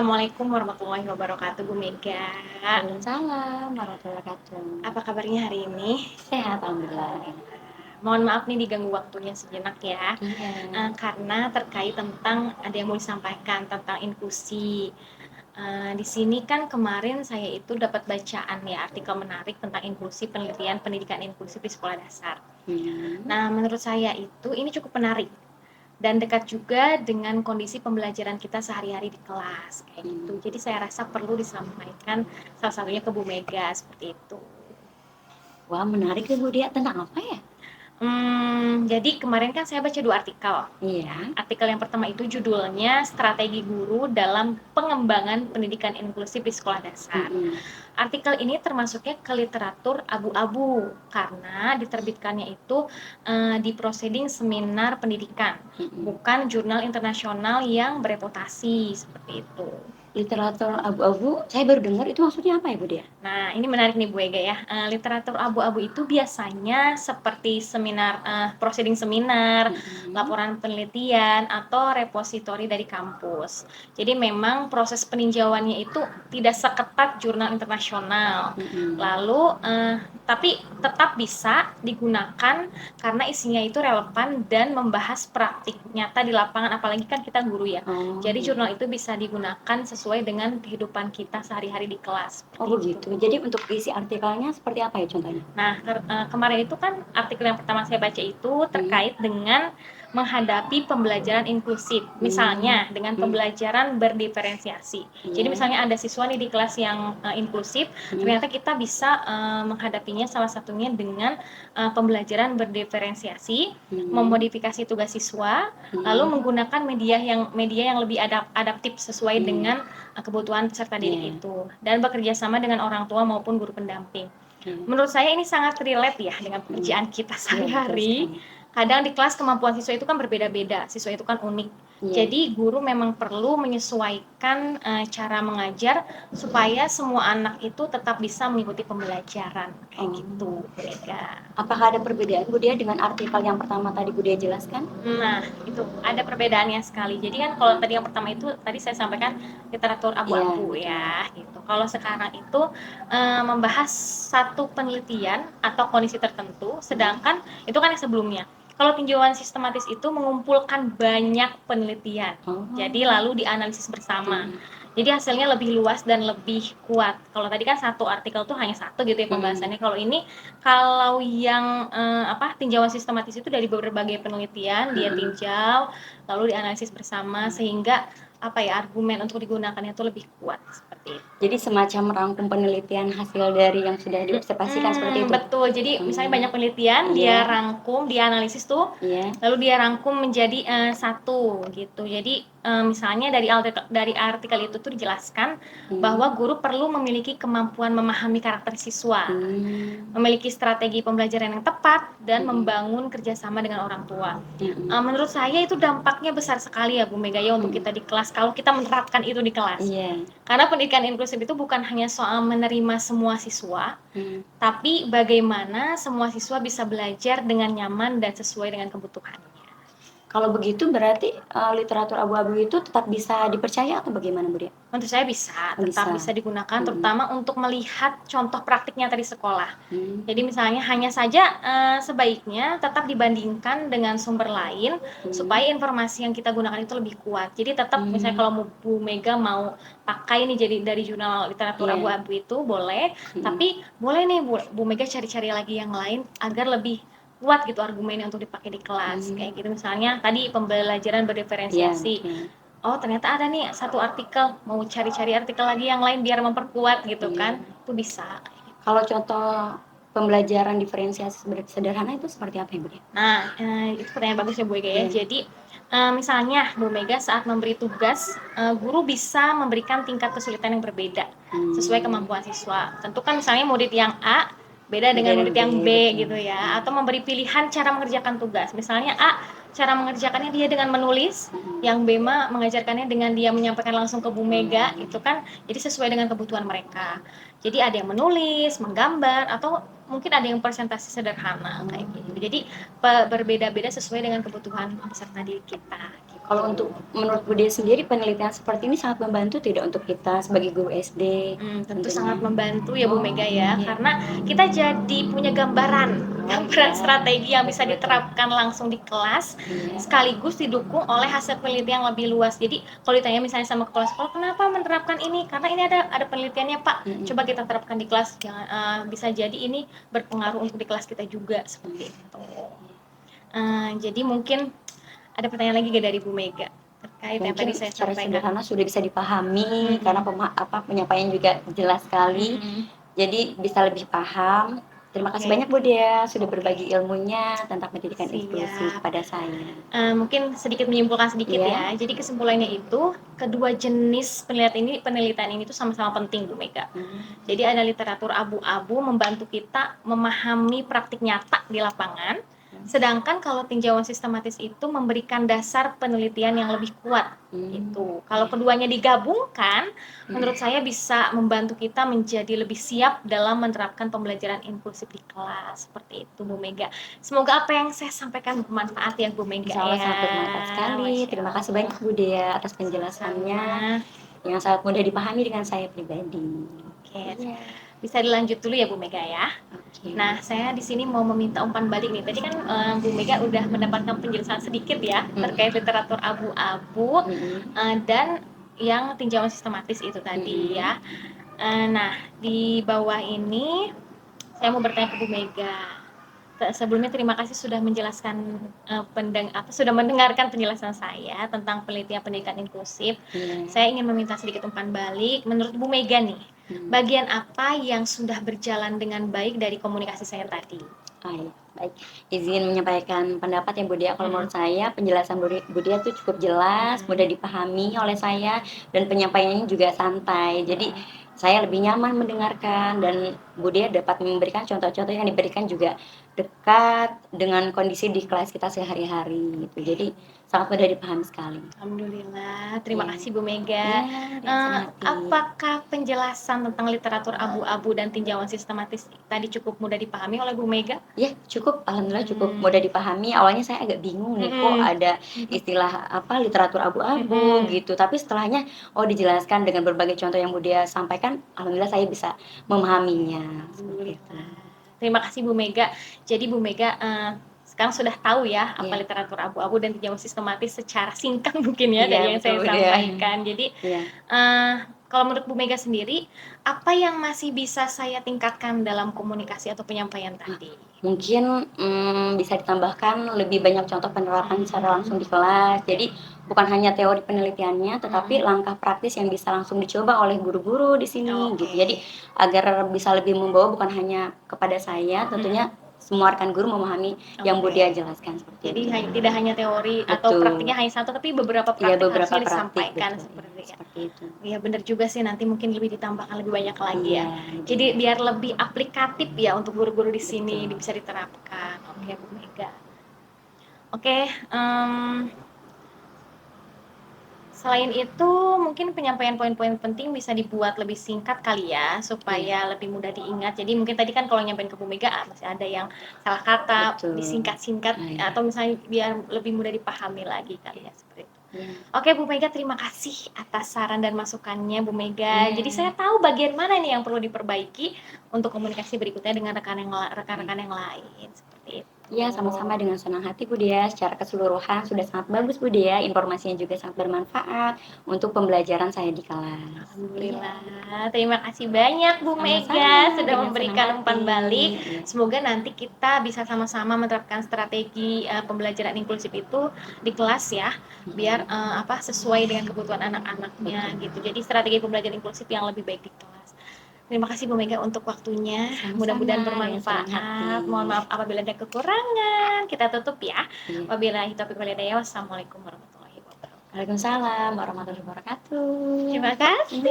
Assalamualaikum warahmatullahi wabarakatuh, Bu Mega. Waalaikumsalam warahmatullahi wabarakatuh. Apa kabarnya hari ini? Sehat alhamdulillah. Mohon maaf nih diganggu waktunya sejenak ya, Iya. karena terkait tentang ada yang mau disampaikan tentang inklusi. Di sini kan kemarin saya itu dapat bacaan ya, artikel menarik tentang inklusi penelitian pendidikan inklusif di sekolah dasar. Nah, menurut saya itu ini cukup menarik dan dekat juga dengan kondisi pembelajaran kita sehari-hari di kelas, kayak gitu. Jadi saya rasa perlu disampaikan salah satunya ke Bu Mega, seperti itu. Wah, menarik ya Bu Dia. Tentang apa ya? Jadi kemarin kan saya baca 2 artikel. Iya. Artikel yang pertama itu judulnya Strategi Guru dalam Pengembangan Pendidikan Inklusif di Sekolah Dasar. Artikel ini termasuknya ke literatur abu-abu karena diterbitkannya itu di proceeding seminar pendidikan, bukan jurnal internasional yang bereputasi seperti itu. Literatur abu-abu, saya baru dengar itu maksudnya apa ya Bu Dia? Nah, ini menarik nih Bu Ega ya. Literatur abu-abu itu biasanya seperti seminar, proceeding seminar, laporan penelitian, atau repositori dari kampus. Jadi memang proses peninjauannya itu tidak seketat jurnal internasional. Lalu, tapi tetap bisa digunakan karena isinya itu relevan dan membahas praktik nyata di lapangan, apalagi kan kita guru ya. Jadi jurnal itu bisa digunakan sesuai dengan kehidupan kita sehari-hari di kelas. Oh begitu. Jadi untuk isi artikelnya seperti apa ya contohnya? Nah, kemarin itu kan artikel yang pertama saya baca itu terkait dengan menghadapi pembelajaran inklusif. Misalnya dengan pembelajaran berdiferensiasi. Jadi misalnya ada siswa nih di kelas yang inklusif, ternyata kita bisa menghadapinya salah satunya dengan pembelajaran berdiferensiasi, memodifikasi tugas siswa, lalu menggunakan media yang lebih adaptif sesuai dengan kebutuhan peserta didik itu, dan bekerja sama dengan orang tua maupun guru pendamping. Menurut saya ini sangat relate ya dengan pekerjaan kita sehari-hari. Kadang di kelas kemampuan siswa itu kan berbeda-beda, siswa itu kan unik. Jadi guru memang perlu menyesuaikan cara mengajar supaya semua anak itu tetap bisa mengikuti pembelajaran, kayak gitu, Mereka. Apakah ada perbedaan Bu Dia dengan artikel yang pertama tadi Bu Dia jelaskan? Nah, itu ada perbedaannya sekali. Jadi kan kalau tadi yang pertama itu tadi saya sampaikan literatur abu-abu ya, gitu. Kalau sekarang itu membahas satu penelitian atau kondisi tertentu, sedangkan itu kan yang sebelumnya. Kalau tinjauan sistematis itu mengumpulkan banyak penelitian, jadi lalu dianalisis bersama. Jadi hasilnya lebih luas dan lebih kuat. Kalau tadi kan satu artikel tuh hanya satu gitu ya pembahasannya. Kalau yang tinjauan sistematis itu dari berbagai penelitian dia tinjau, lalu dianalisis bersama sehingga argumen untuk digunakannya itu lebih kuat seperti itu. Jadi semacam merangkum penelitian hasil dari yang sudah diobservasikan seperti itu. Betul. Jadi misalnya banyak penelitian, dia rangkum, dia analisis tuh, lalu dia rangkum menjadi satu gitu. Jadi misalnya dari artikel itu tuh dijelaskan bahwa guru perlu memiliki kemampuan memahami karakter siswa, memiliki strategi pembelajaran yang tepat, dan membangun kerjasama dengan orang tua. Menurut saya itu dampaknya besar sekali ya Bu Mega ya untuk kita di kelas kalau kita menerapkan itu di kelas. Karena pendidikan inklusif itu bukan hanya soal menerima semua siswa, tapi bagaimana semua siswa bisa belajar dengan nyaman dan sesuai dengan kebutuhannya. Kalau begitu berarti literatur abu-abu itu tetap bisa dipercaya atau bagaimana Bu Dia? Menurut saya tetap bisa digunakan, terutama untuk melihat contoh praktiknya di sekolah. Jadi misalnya hanya saja sebaiknya tetap dibandingkan dengan sumber lain supaya informasi yang kita gunakan itu lebih kuat. Jadi tetap misalnya kalau Bu Mega mau pakai nih jadi dari jurnal literatur abu-abu itu boleh, tapi boleh nih Bu Mega cari-cari lagi yang lain agar lebih kuat gitu argumennya untuk dipakai di kelas. Kayak gitu misalnya tadi pembelajaran berdiferensiasi. Oh ternyata ada nih satu artikel, mau cari-cari artikel lagi yang lain biar memperkuat gitu kan, itu bisa. Kalau contoh pembelajaran diferensiasi sederhana itu seperti apa ya Bu Dia? Nah itu pertanyaan bagus ya Bu Mega ya. Jadi misalnya Bu Mega saat memberi tugas, guru bisa memberikan tingkat kesulitan yang berbeda sesuai kemampuan siswa. Tentu kan misalnya murid yang A beda dengan murid yang B gitu ya, atau memberi pilihan cara mengerjakan tugas. Misalnya A cara mengerjakannya dia dengan menulis, yang B mengajarkannya dengan dia menyampaikan langsung ke Bu Mega, itu kan jadi sesuai dengan kebutuhan mereka. Jadi ada yang menulis, menggambar, atau mungkin ada yang presentasi sederhana kayak gitu. Jadi berbeda-beda sesuai dengan kebutuhan peserta didik kita. Gitu. Kalau untuk menurut Bu Dia sendiri penelitian seperti ini sangat membantu tidak untuk kita sebagai guru SD Tentu tentunya? sangat membantu ya Bu Mega ya, Iya. karena kita jadi punya gambaran Iya. strategi yang bisa Betul. diterapkan langsung di kelas, Iya. sekaligus didukung oleh hasil penelitian yang lebih luas. Jadi kalau ditanya misalnya sama kepala sekolah, kenapa menerapkan ini? Karena ini ada penelitiannya Pak. Coba kita terapkan di kelas. Bisa jadi ini berpengaruh untuk di kelas kita juga seperti itu. Jadi mungkin ada pertanyaan lagi gak dari Bu Mega terkait yang tadi Mungkin saya secara sampaikan? sederhana sudah bisa dipahami karena penyampaian juga jelas sekali. Jadi bisa lebih paham. Terima kasih banyak Bu Dia sudah berbagi ilmunya tentang pendidikan inklusif pada saya. Mungkin sedikit menyimpulkan sedikit ya. Jadi kesimpulannya itu kedua jenis penelitian ini tuh sama-sama penting Bu Mega. Jadi ada literatur abu-abu membantu kita memahami praktik nyata di lapangan. Sedangkan kalau tinjauan sistematis itu memberikan dasar penelitian yang lebih kuat. Itu. Kalau keduanya digabungkan, menurut saya bisa membantu kita menjadi lebih siap dalam menerapkan pembelajaran inklusif di kelas. Seperti itu Bu Mega. Semoga apa yang saya sampaikan bermanfaat ya Bu Mega. Insya Allah sangat bermanfaat sekali. Terima kasih banyak Bu Dia atas penjelasannya yang sangat mudah dipahami dengan saya pribadi. Bisa dilanjut dulu ya Bu Mega ya. Nah, saya di sini mau meminta umpan balik nih. Tadi kan Bu Mega udah mendapatkan penjelasan sedikit ya terkait literatur abu-abu dan yang tinjauan sistematis itu tadi ya. Nah, di bawah ini saya mau bertanya ke Bu Mega. Sebelumnya terima kasih sudah menjelaskan sudah mendengarkan penjelasan saya tentang penelitian pendidikan inklusif. Saya ingin meminta sedikit umpan balik. Menurut Bu Mega nih, bagian apa yang sudah berjalan dengan baik dari komunikasi saya tadi? Baik. Izin menyampaikan pendapat ya Bu Dia. Kalau menurut saya penjelasan Bu Dia itu cukup jelas, mudah dipahami oleh saya dan penyampaiannya juga santai. Jadi saya lebih nyaman mendengarkan dan Bu Dia dapat memberikan contoh-contoh yang diberikan juga dekat dengan kondisi di kelas kita sehari-hari gitu. Jadi sangat mudah dipahami sekali. Alhamdulillah, terima kasih Bu Mega. Apakah penjelasan tentang literatur abu-abu dan tinjauan sistematis tadi cukup mudah dipahami oleh Bu Mega? Ya, cukup. Alhamdulillah cukup mudah dipahami. Awalnya saya agak bingung nih, kok ada istilah literatur abu-abu gitu. Tapi setelahnya, dijelaskan dengan berbagai contoh yang Bu Dia sampaikan, alhamdulillah saya bisa memahaminya. Terima kasih Bu Mega. Jadi Bu Mega sekarang sudah tahu ya apa literatur abu-abu dan tinjauan sistematis secara singkat mungkin ya dari yang saya sampaikan. Jadi kalau menurut Bu Mega sendiri, apa yang masih bisa saya tingkatkan dalam komunikasi atau penyampaian tadi? Mungkin bisa ditambahkan lebih banyak contoh penerapan secara langsung di kelas. Jadi bukan hanya teori penelitiannya, tetapi langkah praktis yang bisa langsung dicoba oleh guru-guru di sini gitu. Jadi agar bisa lebih membawa bukan hanya kepada saya, tentunya semua rekan guru memahami yang Bu Dia jelaskan seperti Jadi itu. tidak hanya teori atau praktiknya hanya satu, tapi beberapa praktik harusnya disampaikan seperti itu. Iya benar juga sih, nanti mungkin lebih ditambahkan lebih banyak lagi ya. Jadi biar lebih aplikatif ya untuk guru-guru di sini bisa diterapkan. Oke Bu Mega. Selain itu, mungkin penyampaian poin-poin penting bisa dibuat lebih singkat kali ya, supaya lebih mudah diingat. Jadi mungkin tadi kan kalau nyampein ke Bu Mega, masih ada yang salah kata, disingkat-singkat, atau misalnya biar lebih mudah dipahami lagi kali ya, seperti itu. Oke Bu Mega, terima kasih atas saran dan masukannya Bu Mega. Jadi saya tahu bagian mana nih yang perlu diperbaiki untuk komunikasi berikutnya dengan rekan-rekan yang lain, seperti itu. Iya, sama-sama dengan senang hati Bu Dia. Secara keseluruhan sudah sangat bagus Bu Dia. Informasinya juga sangat bermanfaat untuk pembelajaran saya di kelas. Alhamdulillah. Terima kasih banyak Bu Mega sudah memberikan umpan balik. Semoga nanti kita bisa sama-sama menerapkan strategi pembelajaran inklusif itu di kelas ya, biar sesuai dengan kebutuhan anak-anaknya gitu. Jadi strategi pembelajaran inklusif yang lebih baik di kelas. Terima kasih Bu Mega untuk waktunya. Mudah-mudahan bermanfaat. Mohon maaf apabila ada kekurangan. Kita tutup ya. Wabillahi taufiq wal hidayah. Wassalamualaikum warahmatullahi wabarakatuh. Waalaikumsalam warahmatullahi wabarakatuh. Terima kasih.